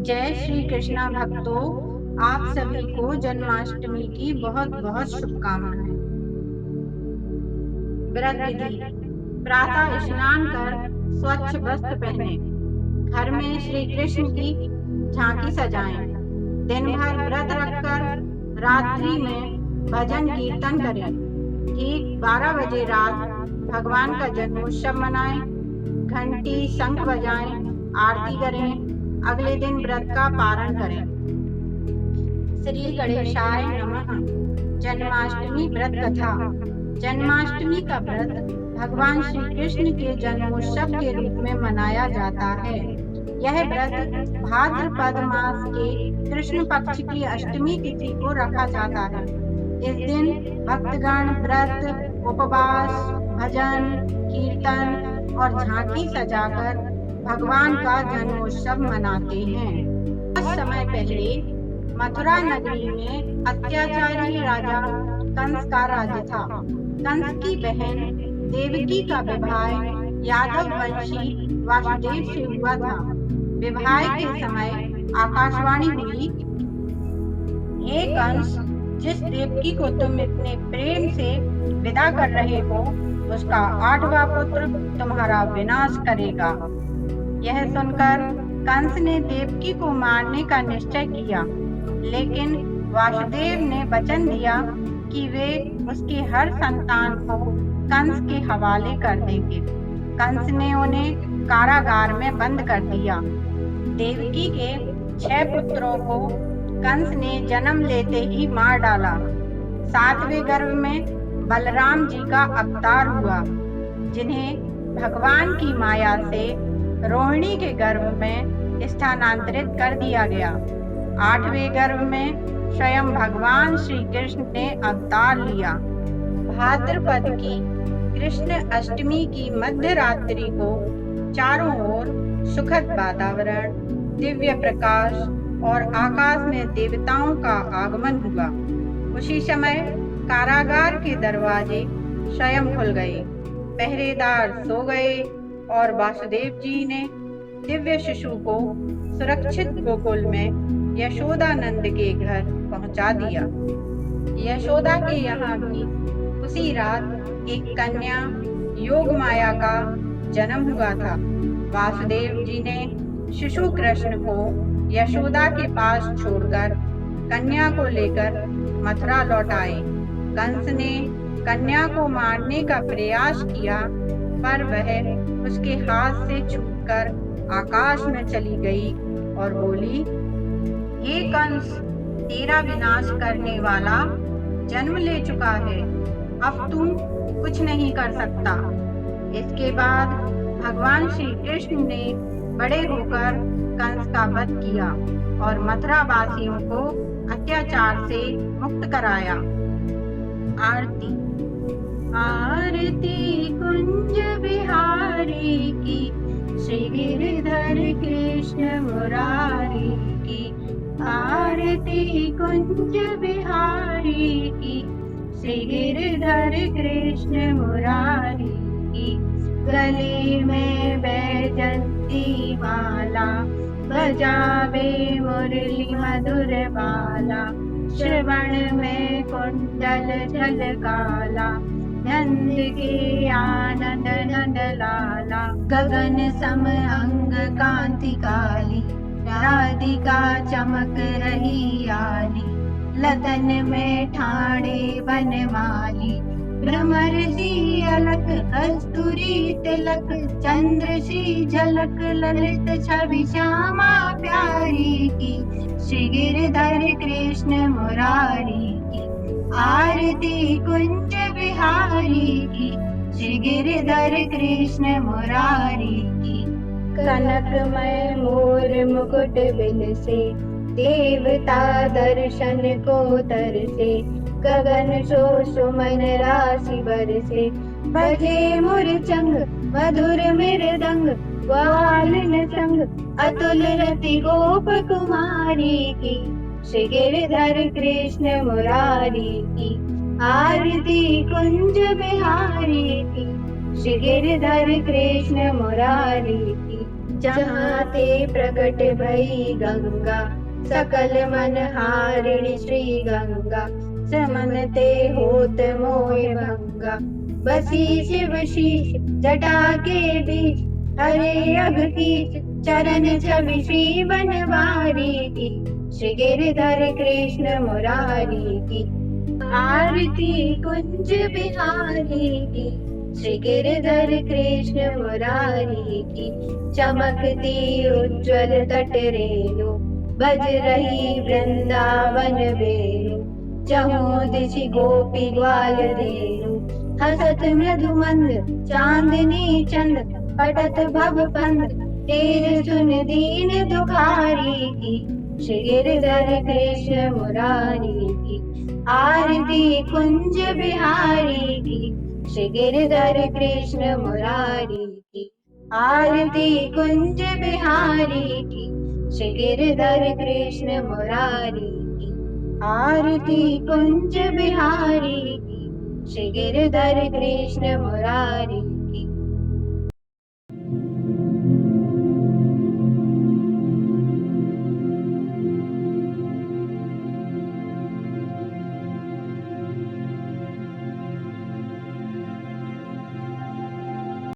जय श्री कृष्णा भक्तों, आप सभी को जन्माष्टमी की बहुत बहुत शुभकामनाएं। व्रत विधि। प्रातः स्नान कर स्वच्छ वस्त्र पहने, घर में श्री कृष्ण की झांकी सजाएं। दिन भर व्रत रखकर रात्रि में भजन कीर्तन करें। ठीक 12 बजे रात भगवान का जन्मोत्सव मनाएं। घंटी शंख बजाएं, आरती करें। अगले दिन व्रत का पारण करें। श्री गणेशाय नमः। जन्माष्टमी व्रत कथा। जन्माष्टमी का व्रत भगवान श्री कृष्ण के जन्मोत्सव के रूप में मनाया जाता है। यह व्रत भाद्रपद मास के कृष्ण पक्ष की अष्टमी तिथि को रखा जाता है। इस दिन भक्तगण व्रत, उपवास, भजन, कीर्तन और झांकी सजाकर भगवान का जन्मोत्सव मनाते हैं। कुछ समय पहले मथुरा नगरी में अत्याचारी राजा कंस का राज्य था। कंस की बहन देवकी का विवाह यादव वंशी वासुदेव से हुआ था। विवाह के समय आकाशवाणी हुई, हे कंस, जिस देवकी को तुम इतने प्रेम से विदा कर रहे हो, उसका 8वां पुत्र तुम्हारा विनाश करेगा। यह सुनकर कंस ने देवकी को मारने का निश्चय किया, लेकिन वासुदेव ने वचन दिया कि वे उसके हर संतान को कंस के हवाले कर देंगे। कंस ने उन्हें कारागार में बंद कर दिया। देवकी के 6 पुत्रों को कंस ने जन्म लेते ही मार डाला। 7वें गर्भ में बलराम जी का अवतार हुआ, जिन्हें भगवान की माया से रोहिणी के गर्भ में स्थानांतरित कर दिया गया। 8वें गर्भ में स्वयं भगवान श्री कृष्ण ने अवतार लिया। भाद्रपद की कृष्ण अष्टमी की मध्य रात्रि को चारों ओर सुखद वातावरण, दिव्य प्रकाश और आकाश में देवताओं का आगमन हुआ। उसी समय कारागार के दरवाजे स्वयं खुल गए, पहरेदार सो गए और वासुदेव जी ने दिव्य शिशु को सुरक्षित गोकुल में यशोदा नंद के घर पहुंचा दिया। यशोदा के यहाँ भी उसी रात एक कन्या योग माया का जन्म हुआ था। वासुदेव जी ने शिशु कृष्ण को यशोदा के पास छोड़कर कन्या को लेकर मथुरा लौट आए। कंस ने कन्या को मारने का प्रयास किया, पर वह उसके हाथ से छूटकर आकाश में चली गई और बोली, हे कंस, तेरा विनाश करने वाला जन्म ले चुका है, अब तू कुछ नहीं कर सकता। इसके बाद भगवान श्री कृष्ण ने बड़े होकर कंस का वध किया और मथुरा वासियों को अत्याचार से मुक्त कराया। आरती। आरती कुंज बिहारी की, श्री गिरधर कृष्ण मुरारी की। आरती कुंज बिहारी की, श्री गिरधर कृष्ण मुरारी की। गले में बैजंती माला, बजावे मुरली मधुर बाला। श्रवण में कुंडल झलकाला, नंद के आनंद नंद लाला। गगन सम अंग कांति काली, राधिका चमक रही आली। लतन में ठाणे बनमाली, भ्रमर सी अलक कस्तूरी तिलक। चंद्र सी झलक ललित छवि श्यामा प्यारी की, श्री गिरधर कृष्ण मुरारी की। आरती कुंज बिहारी की, श्री गिरधर कृष्ण मुरारी की। कनकमय मोर मुकुट बिल से, देवता दर्शन को तरसे। गगन सो सुमन राशि बरसे, बजे मुरचंग मधुर मृदंग। ग्वालिन संग अतुल रति गोप कुमारी की, श्री गिरधर कृष्ण मुरारी की। आरती कुंज बिहारी की, श्री गिरधर कृष्ण मुरारी की। जहाँ ते प्रकट भई गंगा, सकल मन हारिणी श्री गंगा। समन ते होत मोह भंगा, बसी शिव शीश जटा के बीच। हरे अघ कीच चरण छवि श्री बनवारी की। श्री गिरधर कृष्ण मुरारी की, आरती कुंज बिहारी की। श्री गिरधर कृष्ण मुरारी की, चमकती उज्ज्वल तट रेणु। बज रही वृंदावन वेणु, चहुँ दिशि गोपी ग्वाल धेनु। हसत मृदु मंद चांदनी चंद, पटत भव पंद तेर सुन दीन दुखारी की। श्री गिरधर कृष्ण मुरारी की, आरती कुंज बिहारी की। श्री गिरधर कृष्ण मुरारी की, आरती कुंज बिहारी की। श्री गिरधर कृष्ण मुरारी की, आरती कुंज बिहारी की। श्री गिरधर कृष्ण मुरारी